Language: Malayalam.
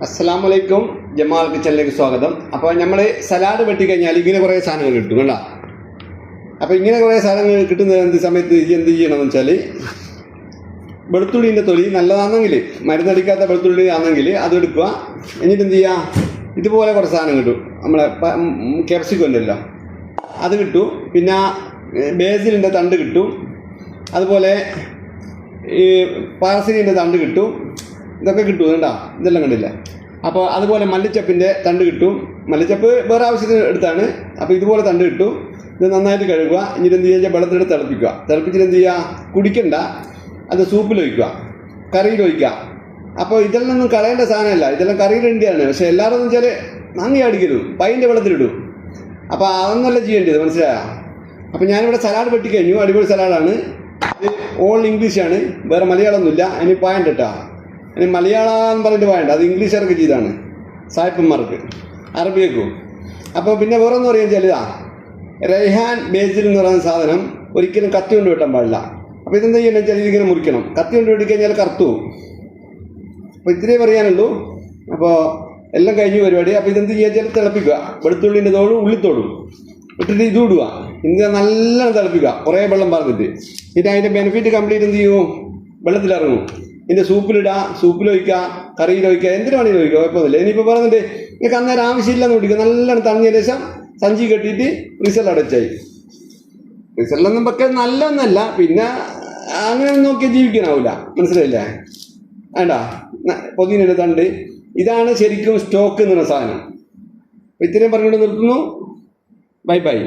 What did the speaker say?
അസ്സലാമലൈക്കും. ജമാൽ കിച്ചണിലേക്ക് സ്വാഗതം. അപ്പോൾ നമ്മൾ സലാഡ് വെട്ടിക്കഴിഞ്ഞാൽ ഇങ്ങനെ കുറേ സാധനങ്ങൾ കിട്ടും കേട്ടോ. അപ്പോൾ ഇങ്ങനെ കുറേ സാധനങ്ങൾ കിട്ടുന്ന സമയത്ത് എന്ത് ചെയ്യണമെന്ന് വെച്ചാൽ, വെളുത്തുള്ളിൻ്റെ തൊലി നല്ലതാണെങ്കിൽ, മരുന്നടിക്കാത്ത വെളുത്തുള്ളി ആണെങ്കിൽ അത് എടുക്കുക. എന്നിട്ട് എന്ത് ചെയ്യുക, ഇതുപോലെ കുറച്ച് സാധനം കിട്ടും. നമ്മളെ ക്യാപ്സിക്കം ഉണ്ടല്ലോ, അത് കിട്ടും. പിന്നെ ബേസിലിൻ്റെ തണ്ട് കിട്ടും. അതുപോലെ ഈ പാർസലിൻ്റെ തണ്ട് കിട്ടും. ഇതൊക്കെ കിട്ടും കേട്ടോ, ഇതെല്ലാം കണ്ടില്ലേ. അപ്പോൾ അതുപോലെ മല്ലിച്ചപ്പിൻ്റെ തണ്ട് കിട്ടും. മല്ലിച്ചപ്പ് വേറെ ആവശ്യത്തിന് എടുത്താണ്. അപ്പോൾ ഇതുപോലെ തണ്ട് കിട്ടും. ഇത് നന്നായിട്ട് കഴുകുക. എന്നിട്ട് എന്ത് ചെയ്യുക, വെള്ളത്തിലെടുത്ത് തിളപ്പിക്കുക. തിളപ്പിച്ചിട്ട് എന്ത് ചെയ്യുക, കുടിക്കണ്ട, അത് സൂപ്പിൽ ഒഴിക്കുക, കറിയിൽ ഒഴിക്കുക. അപ്പോൾ ഇതെല്ലാം ഒന്നും കളയേണ്ട സാധനമല്ല, ഇതെല്ലാം കറിയിൽ വേണ്ടിയാണ്. പക്ഷേ എല്ലാവരും എന്ന് വെച്ചാൽ നന്ദി അടിക്കലും പൈൻ്റെ വെള്ളത്തിലിടും. അപ്പോൾ അതൊന്നല്ല ചെയ്യേണ്ടത്, മനസ്സിലായോ? അപ്പോൾ ഞാനിവിടെ സലാഡ് വെട്ടി കഴിഞ്ഞു. അടിപൊളി സലാഡാണ് ഇത്. ഓൾ ഇംഗ്ലീഷാണ്, വേറെ മലയാളമൊന്നുമില്ല. അതിന് പോയിന്റ് കേട്ടോ. അതിന് മലയാളം എന്ന് പറഞ്ഞിട്ട് പോയിന്റ്, അത് ഇംഗ്ലീഷുകാർക്ക് ചെയ്താണ്, സായിപ്പന്മാർക്ക്, അറബിയക്കും. അപ്പോൾ പിന്നെ വേറെ ഒന്ന് പറയാൻ വെച്ചാൽ, റൈഹാൻ ബേസിൽ എന്ന് പറയുന്ന സാധനം ഒരിക്കലും കത്തി കൊണ്ട് വെട്ടാൻ പാടില്ല. അപ്പോൾ ഇതെന്താ ചെയ്യണമെന്ന് വെച്ചാൽ, ഇതിങ്ങനെ മുറിക്കണം. കത്തി കൊണ്ട് വെട്ടിക്കഴിഞ്ഞാൽ കറുത്തു. അപ്പോൾ ഇത്രയേ പറയാനുള്ളൂ. അപ്പോൾ എല്ലാം കഴിഞ്ഞു പരിപാടി. അപ്പോൾ ഇതെന്ത് ചെയ്യാൻ, തിളപ്പിക്കുക. വെളുത്തുള്ളിൻ്റെ തോടും ഉള്ളിത്തോടും ഇട്ടിട്ട് ഇത് ഇടുക. ഇത് നല്ലോണം തിളപ്പിക്കുക, കുറേ വെള്ളം പറഞ്ഞിട്ട്. എന്നിട്ട് അതിൻ്റെ ബെനിഫിറ്റ് കംപ്ലീറ്റ് എന്ത് ചെയ്യും, വെള്ളത്തിലിറങ്ങും. ഇതിൻ്റെ സൂപ്പിലിടുക, സൂപ്പിലൊഴിക്കുക, കറിയിലൊഴിക്കുക, എന്തിനു വേണമെങ്കിലും ഒഴിക്കുക, കുഴപ്പമൊന്നുമില്ല. ഇനിയിപ്പോൾ പറയുന്നുണ്ട് നിങ്ങൾക്ക് അന്നേരം ആവശ്യമില്ലെന്ന് കുടിക്കുക. നല്ലോണം തണിഞ്ഞ ശേഷം സഞ്ചി കെട്ടിയിട്ട് ഫ്രീസറിൽ അടച്ചായി. ഫ്രീസറിലൊന്നും വെക്കാൻ നല്ലതൊന്നല്ല, പിന്നെ അങ്ങനെ നോക്കിയാൽ ജീവിക്കാനാവില്ല, മനസ്സിലായില്ലേ? വേണ്ട, പൊതിനൊരു തണ്ട്. ഇതാണ് ശരിക്കും സ്റ്റോക്ക് എന്നുള്ള സാധനം. ഇത്രയും പറഞ്ഞുകൊണ്ട് നിർത്തുന്നു. Bye bye.